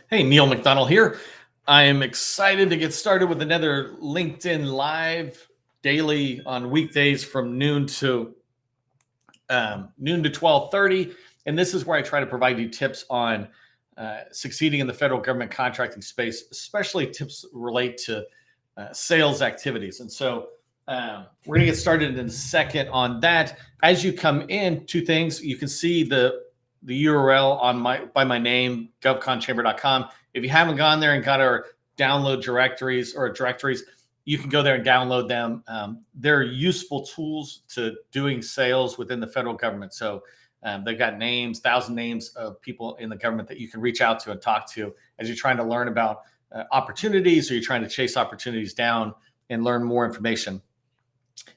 Hey, Neil McDonnell here. I am excited to get started with another LinkedIn Live daily on weekdays from noon to 12:30, and this is where I try to provide you tips on succeeding in the federal government contracting space, especially tips relate to sales activities. And so we're going to get started in a second on that. As you come in, two things: you can see the URL on by my name, govconchamber.com. If you haven't gone there and got our download directories, you can go there and download them. They're useful tools to doing sales within the federal government. So they've got names, 1,000 names of people in the government that you can reach out to and talk to as you're trying to learn about opportunities, or you're trying to chase opportunities down and learn more information.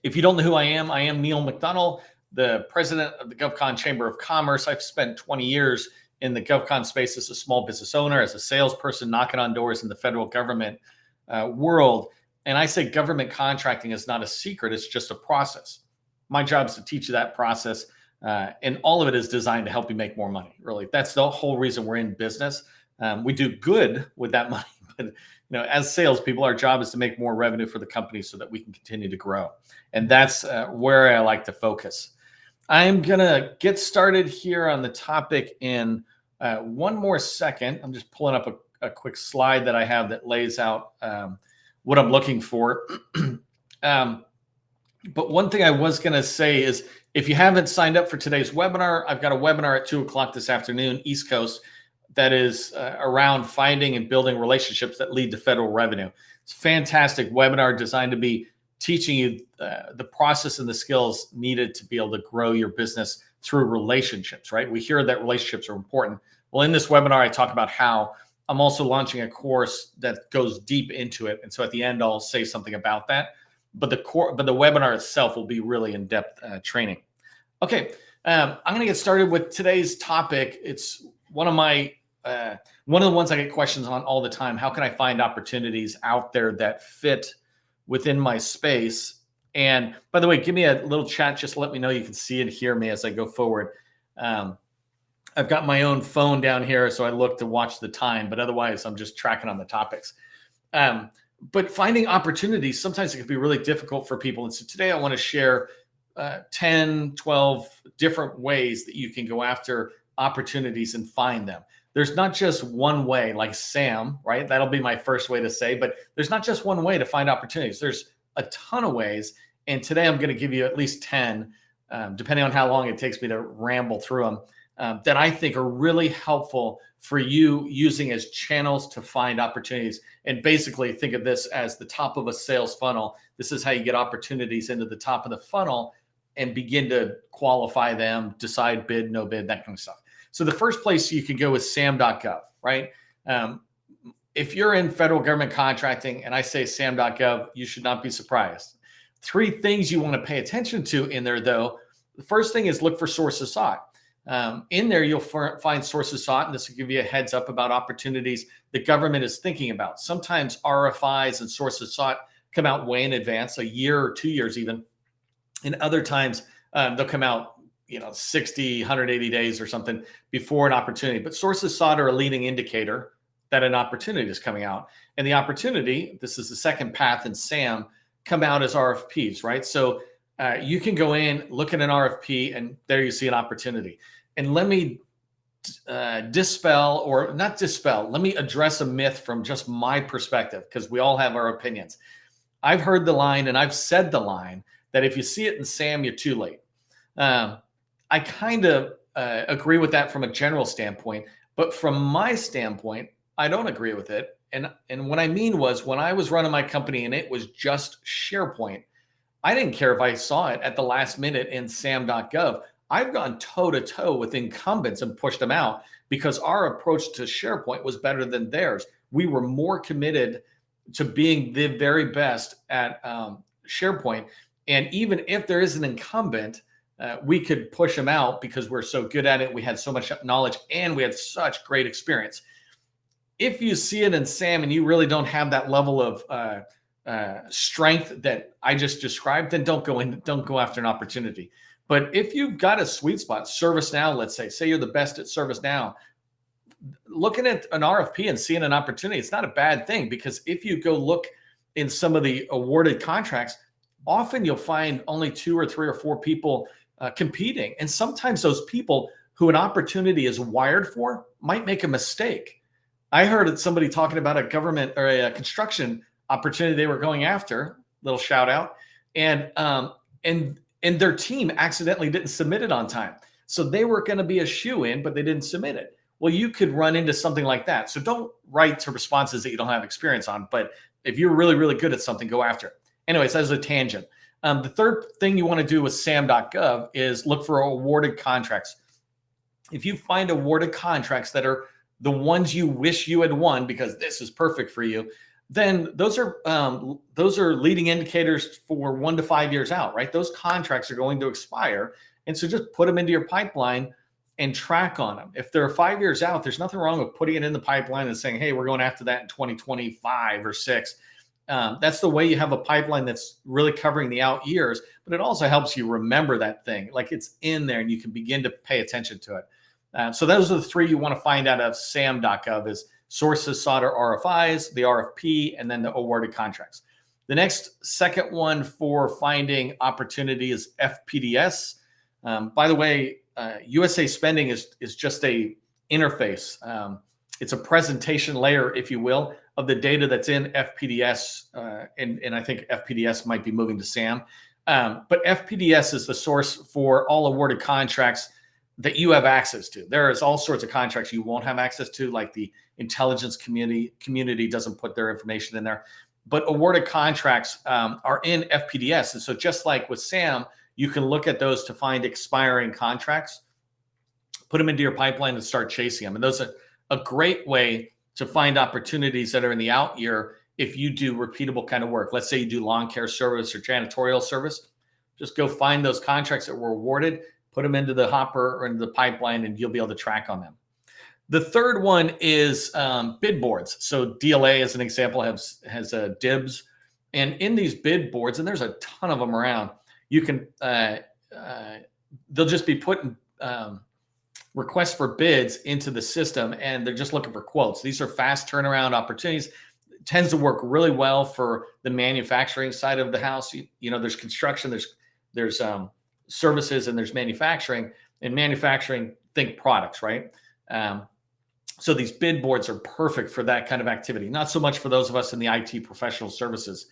If you don't know who I am Neil McDonnell, the president of the GovCon Chamber of Commerce. I've spent 20 years in the GovCon space as a small business owner, as a salesperson, knocking on doors in the federal government world. And I say government contracting is not a secret, it's just a process. My job is to teach you that process, and all of it is designed to help you make more money, really. That's the whole reason we're in business. We do good with that money, but as salespeople, our job is to make more revenue for the company so that we can continue to grow. And that's where I like to focus. I'm going to get started here on the topic in one more second. I'm just pulling up a quick slide that I have that lays out what I'm looking for. But one thing I was going to say is, if you haven't signed up for today's webinar, I've got a webinar at 2 o'clock this afternoon, East Coast, that is around finding and building relationships that lead to federal revenue. It's a fantastic webinar designed to be teaching you the process and the skills needed to be able to grow your business through relationships, right? We hear that relationships are important. Well, in this webinar, I talk about how I'm also launching a course that goes deep into it. And so at the end, I'll say something about that. But the webinar itself will be really in-depth training. Okay, I'm going to get started with today's topic. It's one of the ones I get questions on all the time. How can I find opportunities out there that fit within my space? And by the way, give me a little chat. Just let me know you can see and hear me as I go forward. I've got my own phone down here, so I look to watch the time, but otherwise I'm just tracking on the topics. But finding opportunities, sometimes it can be really difficult for people. And so today I want to share 10, 12 different ways that you can go after opportunities and find them. There's not just one way, like Sam, right? That'll be my first way to say, but there's not just one way to find opportunities. There's a ton of ways. And today I'm going to give you at least 10, depending on how long it takes me to ramble through them, that I think are really helpful for you using as channels to find opportunities. And basically think of this as the top of a sales funnel. This is how you get opportunities into the top of the funnel and begin to qualify them, decide bid, no bid, that kind of stuff. So the first place you can go is sam.gov, right? If you're in federal government contracting and I say sam.gov, you should not be surprised. 3 things you want to pay attention to in there, though. The first thing is look for sources sought. In there, you'll find sources sought, and this will give you a heads up about opportunities the government is thinking about. Sometimes RFIs and sources sought come out way in advance, a year or 2 years even. And other times they'll come out 60, 180 days or something before an opportunity. But sources sought are a leading indicator that an opportunity is coming out. And the opportunity, this is the second path in SAM, come out as RFPs, right? So you can go in, look at an RFP, and there you see an opportunity. And let me let me address a myth from just my perspective, because we all have our opinions. I've heard the line, and I've said the line, that if you see it in SAM, you're too late. I kind of agree with that from a general standpoint, but from my standpoint, I don't agree with it. And what I mean was, when I was running my company and it was just SharePoint, I didn't care if I saw it at the last minute in sam.gov. I've gone toe-to-toe with incumbents and pushed them out because our approach to SharePoint was better than theirs. We were more committed to being the very best at SharePoint. And even if there is an incumbent, we could push them out because we're so good at it. We had so much knowledge and we had such great experience. If you see it in SAM and you really don't have that level of strength that I just described, then don't go after an opportunity. But if you've got a sweet spot, ServiceNow, let's say you're the best at ServiceNow, looking at an RFP and seeing an opportunity, it's not a bad thing, because if you go look in some of the awarded contracts, often you'll find only 2 or 3 or 4 people competing. And sometimes those people who an opportunity is wired for might make a mistake. I heard somebody talking about a government or a construction opportunity they were going after, little shout out, and their team accidentally didn't submit it on time. So they were going to be a shoe-in, but they didn't submit it. Well, you could run into something like that. So don't write to responses that you don't have experience on. But if you're really, really good at something, go after it. Anyways, as a tangent. The third thing you want to do with sam.gov is look for awarded contracts. If you find awarded contracts that are the ones you wish you had won because this is perfect for you, then those are leading indicators for 1 to 5 years out, right? Those contracts are going to expire. And so just put them into your pipeline and track on them. If they're 5 years out, there's nothing wrong with putting it in the pipeline and saying, hey, we're going after that in 2025 or 6. That's the way you have a pipeline that's really covering the out years, but it also helps you remember that thing. Like, it's in there and you can begin to pay attention to it. So those are the 3 you want to find out of sam.gov: is sources, sought, or RFIs, the RFP, and then the awarded contracts. The next second one for finding opportunity is FPDS. By the way, USA Spending is just a interface. It's a presentation layer, if you will, of the data that's in FPDS, and I think FPDS might be moving to SAM. But FPDS is the source for all awarded contracts that you have access to. There is all sorts of contracts you won't have access to, like the intelligence community doesn't put their information in there. But awarded contracts are in FPDS. And so just like with SAM, you can look at those to find expiring contracts, put them into your pipeline and start chasing them. And those are a great way to find opportunities that are in the out year if you do repeatable kind of work. Let's say you do lawn care service or janitorial service. Just go find those contracts that were awarded, put them into the hopper or into the pipeline, and you'll be able to track on them. The third one is bid boards. So DLA, as an example, has DIBs. And in these bid boards, and there's a ton of them around, you can, they'll just be putting requests for bids into the system, and they're just looking for quotes. These are fast turnaround opportunities. It tends to work really well for the manufacturing side of the house. You know, there's construction, there's services, and there's manufacturing. And manufacturing, think products, right? So these bid boards are perfect for that kind of activity. Not so much for those of us in the IT professional services.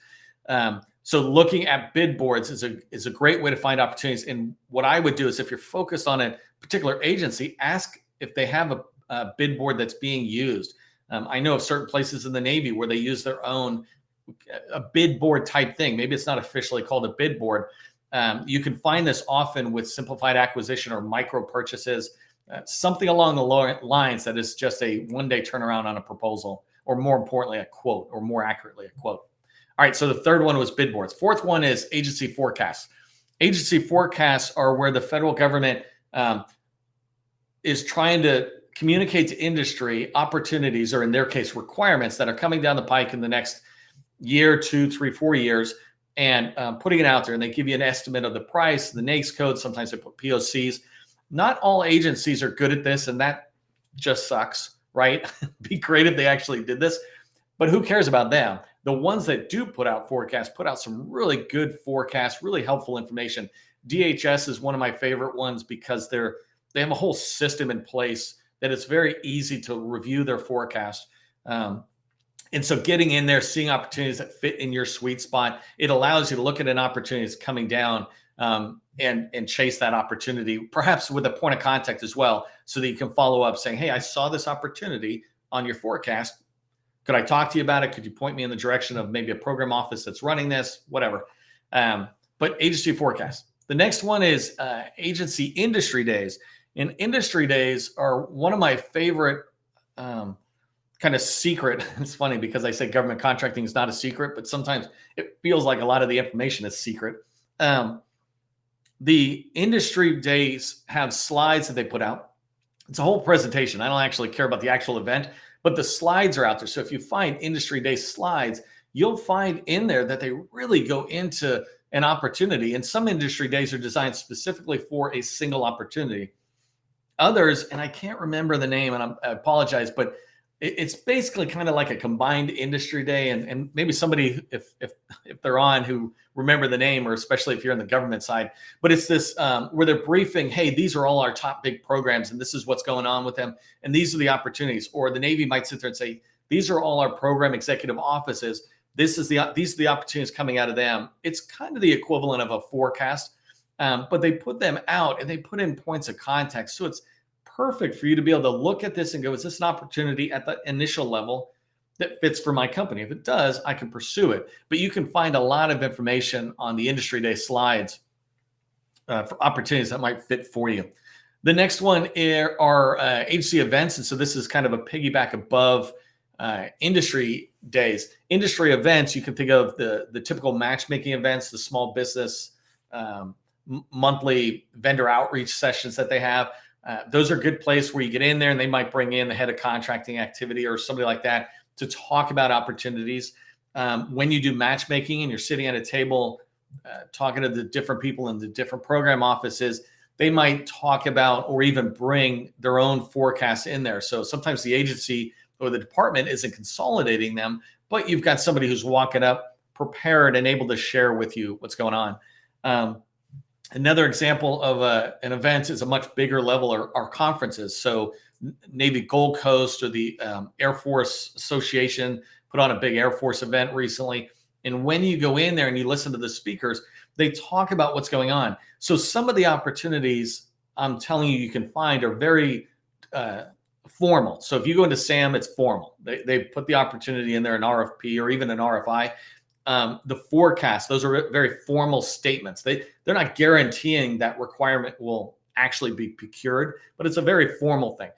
So looking at bid boards is a great way to find opportunities. And what I would do is, if you're focused on a particular agency, ask if they have a bid board that's being used. I know of certain places in the Navy where they use their own a bid board type thing. Maybe it's not officially called a bid board. You can find this often with simplified acquisition or micro purchases, something along the lines that is just a one-day turnaround on a proposal, or more importantly, a quote, or more accurately, a quote. All right, so the third one was bid boards. Fourth one is agency forecasts. Agency forecasts are where the federal government is trying to communicate to industry opportunities, or in their case, requirements that are coming down the pike in the next year, 2, 3, 4 years, and putting it out there. And they give you an estimate of the price, the NAICS code. Sometimes they put POCs. Not all agencies are good at this, and that just sucks, right? Be great if they actually did this, but who cares about them? The ones that do put out forecasts put out some really good forecasts, really helpful information. DHS is one of my favorite ones because they have a whole system in place that it's very easy to review their forecast. And so getting in there, seeing opportunities that fit in your sweet spot, it allows you to look at an opportunity that's coming down and chase that opportunity, perhaps with a point of contact as well, so that you can follow up saying, hey, I saw this opportunity on your forecast. Could I talk to you about it? Could you point me in the direction of maybe a program office that's running this, whatever. But agency forecast. The next one is agency industry days. And industry days are one of my favorite kind of secret. It's funny because I say government contracting is not a secret, but sometimes it feels like a lot of the information is secret. The industry days have slides that they put out. It's a whole presentation. I don't actually care about the actual event, but the slides are out there. So if you find industry day slides, you'll find in there that they really go into an opportunity. And some industry days are designed specifically for a single opportunity. Others, and I can't remember the name, and I apologize, but it's basically kind of like a combined industry day, and maybe somebody, if they're on, who remember the name, or especially if you're on the government side. But it's this where they're briefing, hey, these are all our top big programs, and this is what's going on with them, and these are the opportunities. Or the Navy might sit there and say, these are all our program executive offices. These are the opportunities coming out of them. It's kind of the equivalent of a forecast, but they put them out and they put in points of context. So it's perfect for you to be able to look at this and go, is this an opportunity at the initial level that fits for my company? If it does, I can pursue it. But you can find a lot of information on the industry day slides for opportunities that might fit for you. The next one are agency events. And so this is kind of a piggyback above industry days. Industry events, you can think of the typical matchmaking events, the small business monthly vendor outreach sessions that they have. Those are a good place where you get in there and they might bring in the head of contracting activity or somebody like that to talk about opportunities. When you do matchmaking and you're sitting at a table talking to the different people in the different program offices, they might talk about or even bring their own forecasts in there. So sometimes the agency or the department isn't consolidating them, but you've got somebody who's walking up prepared and able to share with you what's going on. Another example of an event is a much bigger level are conferences. So Navy Gold Coast or the Air Force Association put on a big Air Force event recently. And when you go in there and you listen to the speakers, they talk about what's going on. So some of the opportunities I'm telling you can find are very formal. So if you go into SAM, it's formal. They put the opportunity in there, an RFP or even an RFI. The forecast, those are very formal statements. They're not guaranteeing that requirement will actually be procured, but it's a very formal thing.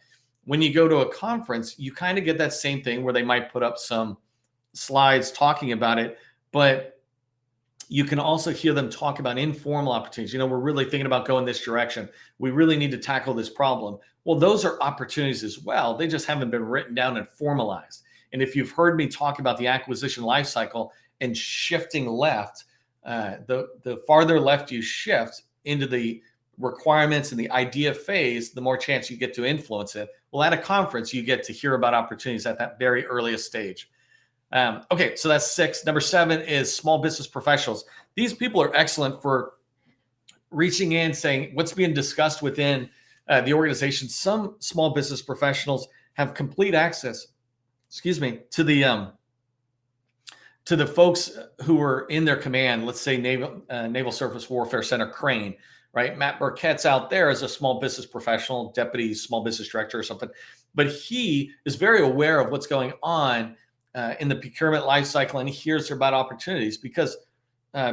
When you go to a conference, you kind of get that same thing where they might put up some slides talking about it, but you can also hear them talk about informal opportunities. We're really thinking about going this direction. We really need to tackle this problem. Well, those are opportunities as well. They just haven't been written down and formalized. And if you've heard me talk about the acquisition lifecycle and shifting left, the farther left you shift into the requirements and the idea phase, the more chance you get to influence it. Well, at a conference, you get to hear about opportunities at that very earliest stage. Okay, so that's 6. Number 7 is small business professionals. These people are excellent for reaching in, saying what's being discussed within the organization. Some small business professionals have complete access, to the folks who are in their command. Let's say Naval Surface Warfare Center, Crane, right? Matt Burkett's out there as a small business professional, deputy small business director or something, but he is very aware of what's going on in the procurement lifecycle, and he hears about opportunities because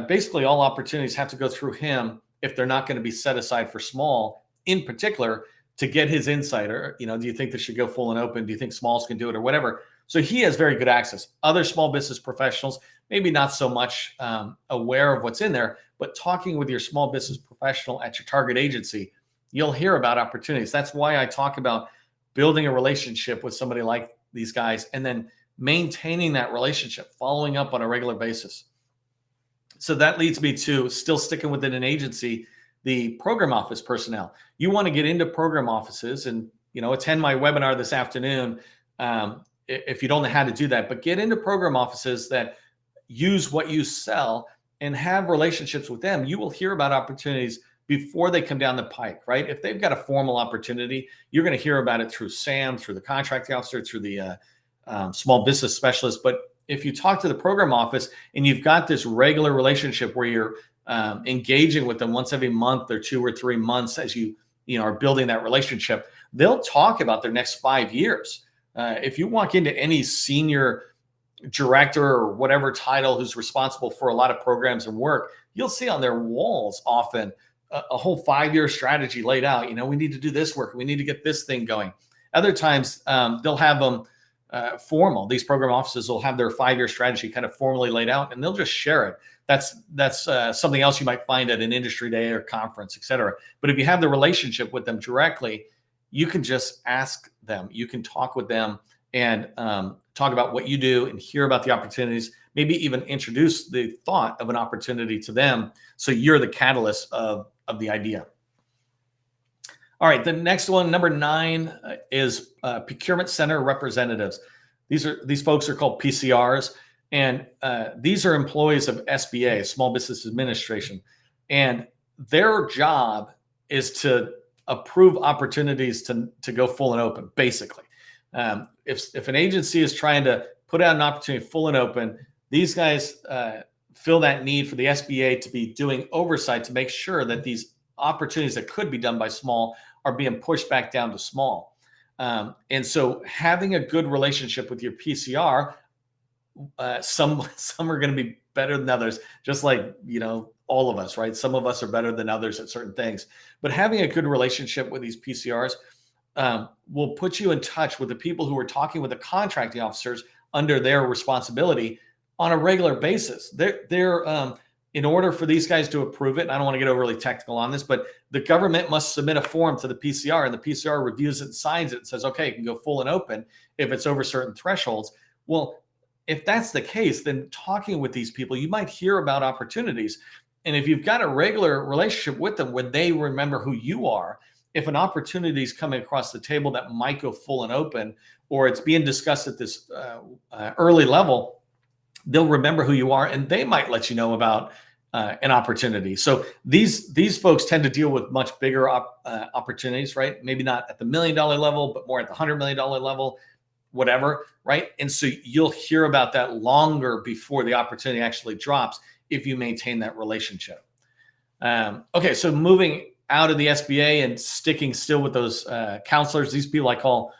basically all opportunities have to go through him if they're not going to be set aside for small, in particular, to get his insight. Or, do you think this should go full and open? Do you think smalls can do it or whatever? So he has very good access. Other small business professionals, maybe not so much aware of what's in there, but talking with your small business professional at your target agency, you'll hear about opportunities. That's why I talk about building a relationship with somebody like these guys and then maintaining that relationship, following up on a regular basis. So that leads me to, still sticking within an agency, the program office personnel. You want to get into program offices and attend my webinar this afternoon if you don't know how to do that, but get into program offices that use what you sell and have relationships with them. You will hear about opportunities before they come down the pike, right? If they've got a formal opportunity, you're going to hear about it through SAM, through the contracting officer, through the small business specialist. But if you talk to the program office and you've got this regular relationship where you're engaging with them once every month or 2 or 3 months as you are building that relationship, they'll talk about their next 5 years. If you walk into any senior director or whatever title who's responsible for a lot of programs and work, you'll see on their walls often a whole 5-year strategy laid out. We need to do this work. We need to get this thing going. Other times they'll have them formal. These program offices will have their 5-year strategy kind of formally laid out, and they'll just share it. That's something else you might find at an industry day or conference, et cetera. But if you have the relationship with them directly, you can just ask them. You can talk with them and talk about what you do and hear about the opportunities, maybe even introduce the thought of an opportunity to them. So you're the catalyst of the idea. All right, the next one, number 9, is procurement center representatives. These folks are called PCRs, and these are employees of SBA, Small Business Administration, and their job is to approve opportunities to go full and open. Basically, if an agency is trying to put out an opportunity full and open, these guys fill that need for the SBA to be doing oversight to make sure that these opportunities that could be done by small are being pushed back down to small. And so having a good relationship with your PCR, some are going to be better than others, just like, all of us, right? Some of us are better than others at certain things. But having a good relationship with these PCRs will put you in touch with the people who are talking with the contracting officers under their responsibility on a regular basis. They're in order for these guys to approve it, and I don't want to get overly technical on this, but the government must submit a form to the PCR, and the PCR reviews it and signs it and says, okay, it can go full and open if it's over certain thresholds. Well, if that's the case, then talking with these people, you might hear about opportunities. And if you've got a regular relationship with them where they remember who you are, if an opportunity is coming across the table that might go full and open, or it's being discussed at this early level, they'll remember who you are, and they might let you know about an opportunity. So these folks tend to deal with much bigger opportunities, right? Maybe not at the $1 million level, but more at the $100 million level, whatever, right? And so you'll hear about that longer before the opportunity actually drops if you maintain that relationship. Okay, so moving out of the SBA and sticking still with those counselors, these people I call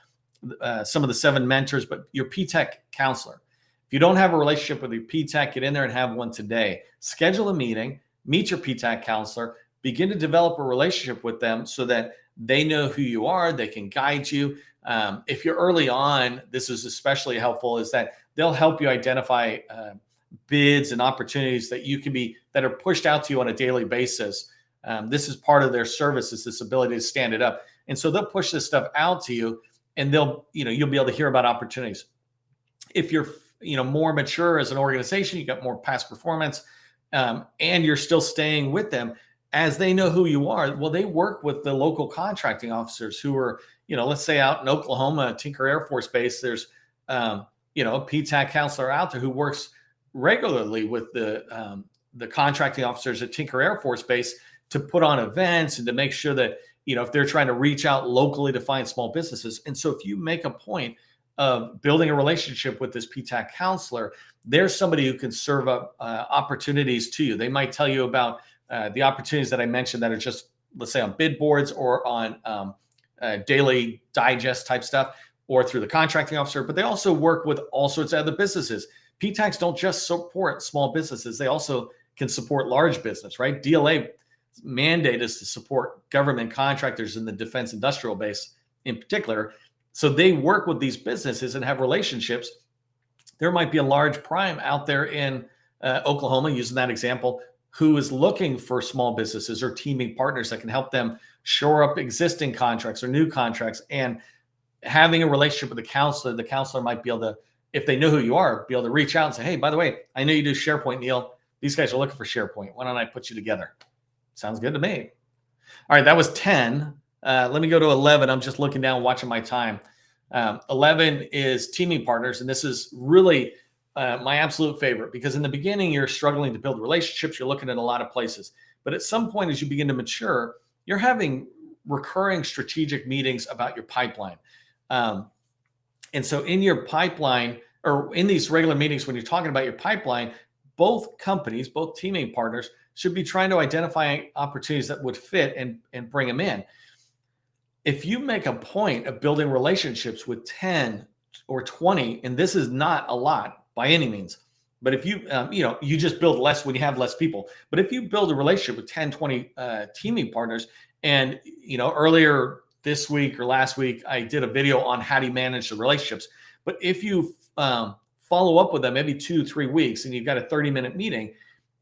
some of the 7 mentors, but your PTAC counselor. If you don't have a relationship with your PTAC, get in there and have one today. Schedule a meeting, meet your PTAC counselor, begin to develop a relationship with them so that they know who you are, they can guide you. If you're early on, this is especially helpful, is that they'll help you identify bids and opportunities that are pushed out to you on a daily basis. This is part of their service, is this ability to stand it up. And so they'll push this stuff out to you, and you'll be able to hear about opportunities. If you're more mature as an organization, you got more past performance, and you're still staying with them as they know who you are. Well, they work with the local contracting officers who are, let's say out in Oklahoma, Tinker Air Force Base, there's, a PTAC counselor out there who works regularly with the contracting officers at Tinker Air Force Base to put on events and to make sure that, if they're trying to reach out locally to find small businesses. And so if you make a point of building a relationship with this PTAC counselor, there's somebody who can serve up opportunities to you. They might tell you about the opportunities that I mentioned that are just, let's say, on bid boards or on daily digest type stuff, or through the contracting officer, but they also work with all sorts of other businesses. PTACs don't just support small businesses. They also can support large business, right? DLA mandate is to support government contractors in the defense industrial base in particular. So they work with these businesses and have relationships. There might be a large prime out there in Oklahoma, using that example, who is looking for small businesses or teaming partners that can help them shore up existing contracts or new contracts. And having a relationship with the counselor might be able to, if they know who you are, be able to reach out and say, hey, by the way, I know you do SharePoint, Neil. These guys are looking for SharePoint. Why don't I put you together? Sounds good to me. All right, that was 10. Let me go to 11. I'm just looking down, watching my time. 11 is teaming partners. And this is really my absolute favorite, because in the beginning, you're struggling to build relationships. You're looking at a lot of places. But at some point, as you begin to mature, you're having recurring strategic meetings about your pipeline. And so in your pipeline, or in these regular meetings, when you're talking about your pipeline, both companies, both teaming partners, should be trying to identify opportunities that would fit and bring them in. If you make a point of building relationships with 10 or 20, and this is not a lot by any means, but if you, you just build less when you have less people. But if you build a relationship with 10, 20 teaming partners, and, earlier this week or last week, I did a video on how do you manage the relationships. But if you follow up with them every 2-3 weeks and you've got a 30-minute meeting,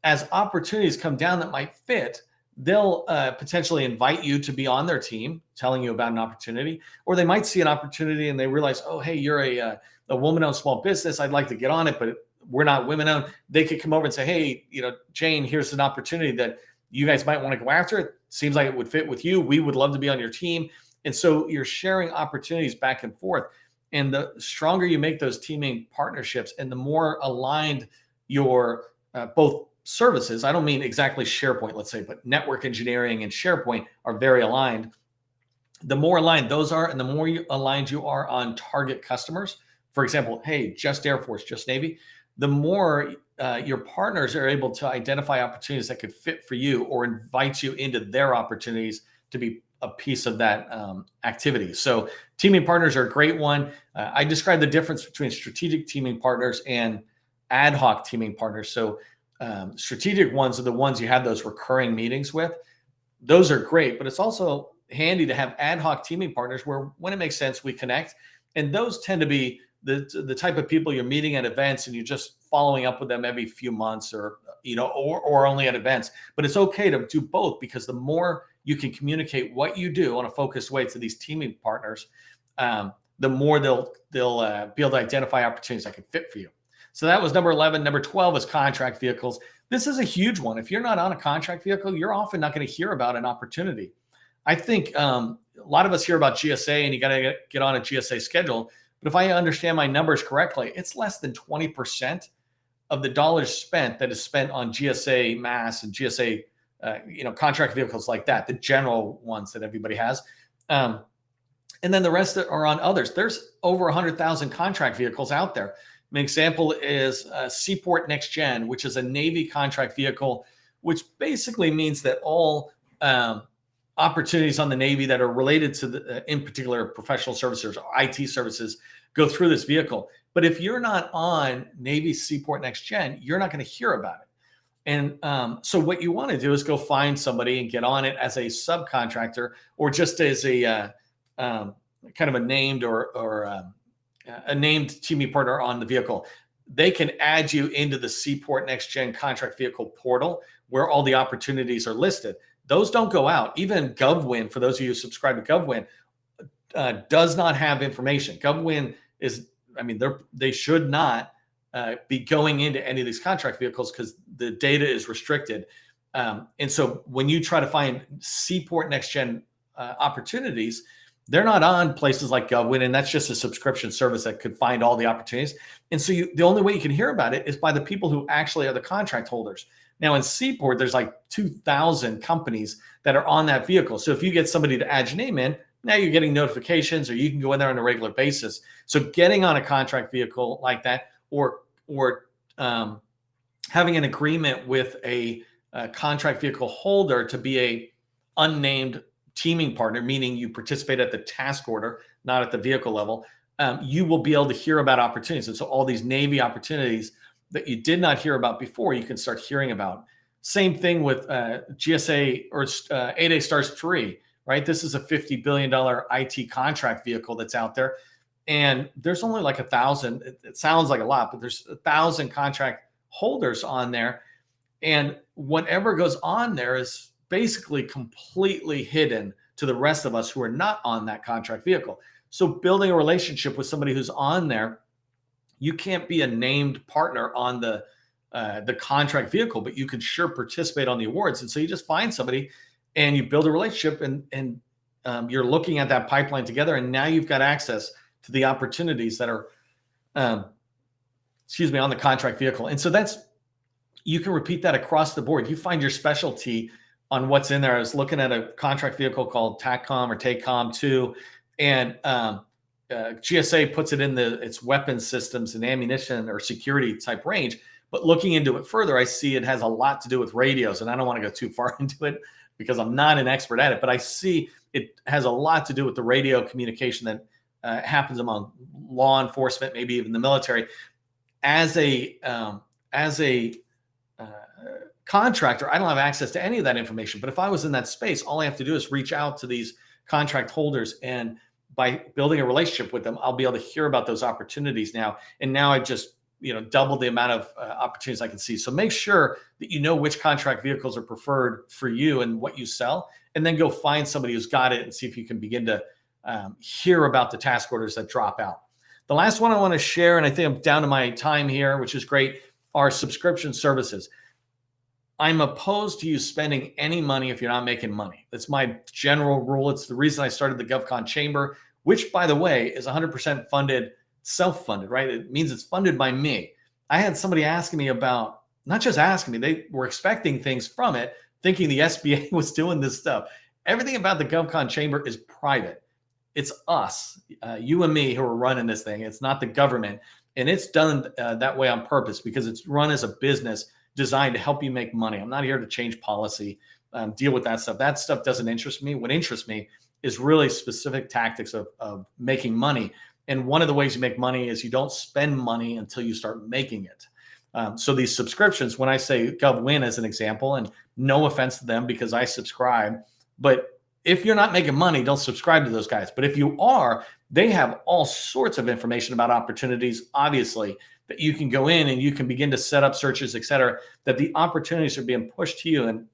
as opportunities come down that might fit, they'll potentially invite you to be on their team, telling you about an opportunity, or they might see an opportunity and they realize, oh, hey, you're a woman-owned small business. I'd like to get on it, but we're not women-owned. They could come over and say, hey, Jane, here's an opportunity that you guys might want to go after it. Seems like it would fit with you. We would love to be on your team. And so you're sharing opportunities back and forth. And the stronger you make those teaming partnerships and the more aligned your both services, I don't mean exactly SharePoint, let's say, but network engineering and SharePoint are very aligned. The more aligned those are, and the more aligned you are on target customers, for example, hey, just Air Force, just Navy, the more your partners are able to identify opportunities that could fit for you or invite you into their opportunities to be a piece of that activity. So teaming partners are a great one. I describe the difference between strategic teaming partners and ad hoc teaming partners. So strategic ones are the ones you have those recurring meetings with. Those are great, but it's also handy to have ad hoc teaming partners where when it makes sense, we connect. And those tend to be the type of people you're meeting at events and you're just following up with them every few months or only at events. But it's okay to do both, because the more you can communicate what you do on a focused way to these teaming partners, the more they'll be able to identify opportunities that can fit for you. So that was number 11. Number 12 is contract vehicles. This is a huge one. If you're not on a contract vehicle, you're often not going to hear about an opportunity. I think a lot of us hear about GSA and you got to get on a GSA schedule. But if I understand my numbers correctly, it's less than 20% of the dollars spent that is spent on GSA mass and GSA, contract vehicles like that, the general ones that everybody has. And then the rest are on others. There's over 100,000 contract vehicles out there. An example is Seaport Next Gen, which is a Navy contract vehicle, which basically means that all opportunities on the Navy that are related to in particular professional services or IT services go through this vehicle. But if you're not on Navy Seaport Next Gen, you're not going to hear about it. And so what you want to do is go find somebody and get on it as a subcontractor or just as a kind of a named or a named teaming partner on the vehicle. They can add you into the Seaport Next Gen contract vehicle portal where all the opportunities are listed. Those don't go out. Even GovWin, for those of you who subscribe to GovWin, does not have information. GovWin they should not be going into any of these contract vehicles because the data is restricted. And so when you try to find Seaport Next Gen opportunities, they're not on places like GovWin, and that's just a subscription service that could find all the opportunities. And so the only way you can hear about it is by the people who actually are the contract holders. Now in Seaport, there's like 2,000 companies that are on that vehicle. So if you get somebody to add your name in, now you're getting notifications or you can go in there on a regular basis. So getting on a contract vehicle like that or having an agreement with a contract vehicle holder to be a unnamed teaming partner, meaning you participate at the task order, not at the vehicle level, you will be able to hear about opportunities. And so all these Navy opportunities that you did not hear about before, you can start hearing about. Same thing with GSA or 8A Stars 3, right? This is a $50 billion IT contract vehicle that's out there. And there's only like 1,000. It sounds like a lot, but there's 1,000 contract holders on there. And whatever goes on there is basically completely hidden to the rest of us who are not on that contract vehicle. So building a relationship with somebody who's on there, you can't be a named partner on the contract vehicle, but you can sure participate on the awards. And so you just find somebody and you build a relationship and you're looking at that pipeline together. And now you've got access to the opportunities that are, on the contract vehicle. And so you can repeat that across the board. You find your specialty on what's in there. I was looking at a contract vehicle called TACCOM or TACOM 2, and GSA puts it in its weapons systems and ammunition or security type range. But looking into it further, I see it has a lot to do with radios, and I don't want to go too far into it because I'm not an expert at it. But I see it has a lot to do with the radio communication that happens among law enforcement, maybe even the military. As a contractor, I don't have access to any of that information. But if I was in that space, all I have to do is reach out to these contract holders, and by building a relationship with them, I'll be able to hear about those opportunities now. And now I just double the amount of opportunities I can see. So make sure that you know which contract vehicles are preferred for you and what you sell, and then go find somebody who's got it and see if you can begin to hear about the task orders that drop out. The last one I want to share, and I think I'm down to my time here, which is great, are subscription services. I'm opposed to you spending any money if you're not making money. That's my general rule. It's the reason I started the GovCon Chamber, which, by the way, is 100% funded, self-funded, right? It means it's funded by me. I had somebody asking me about, not just asking me, they were expecting things from it, thinking the SBA was doing this stuff. Everything about the GovCon Chamber is private. It's us, you and me, who are running this thing. It's not the government. And it's done that way on purpose because it's run as a business designed to help you make money. I'm not here to change policy, deal with that stuff. That stuff doesn't interest me. What interests me is really specific tactics of making money. And one of the ways you make money is you don't spend money until you start making it. So these subscriptions, when I say GovWin as an example, and no offense to them because I subscribe, but if you're not making money, don't subscribe to those guys. But if you are, they have all sorts of information about opportunities, obviously, that you can go in and you can begin to set up searches, et cetera, that the opportunities are being pushed to you. And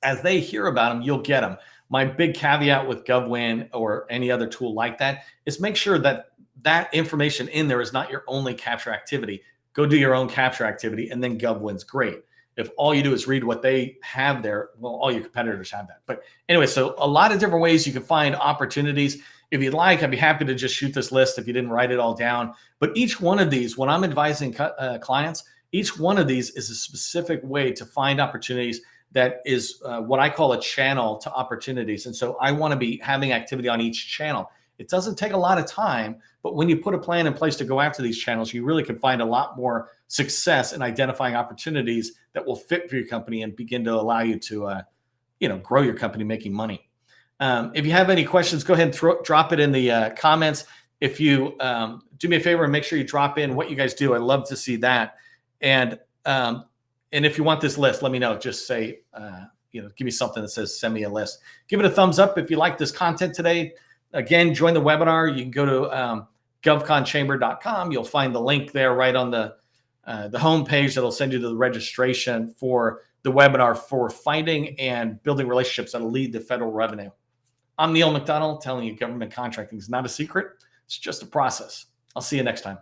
as they hear about them, you'll get them. My big caveat with GovWin or any other tool like that is make sure that that information in there is not your only capture activity. Go do your own capture activity, and then GovWin's great. If all you do is read what they have there, well, all your competitors have that. But anyway, so a lot of different ways you can find opportunities. If you'd like, I'd be happy to just shoot this list if you didn't write it all down. But each one of these, when I'm advising clients, each one of these is a specific way to find opportunities that is what I call a channel to opportunities. And so I want to be having activity on each channel. It doesn't take a lot of time, but when you put a plan in place to go after these channels, you really can find a lot more success in identifying opportunities that will fit for your company and begin to allow you to, grow your company making money. If you have any questions, go ahead and drop it in the comments. If you do me a favor and make sure you drop in what you guys do, I'd love to see that. And if you want this list, let me know. Just say, give me something that says send me a list. Give it a thumbs up if you like this content today. Again, join the webinar. You can go to govconchamber.com. You'll find the link there right on the home page that'll send you to the registration for the webinar for finding and building relationships that'll lead to federal revenue. I'm Neil McDonnell, telling you government contracting is not a secret. It's just a process. I'll see you next time.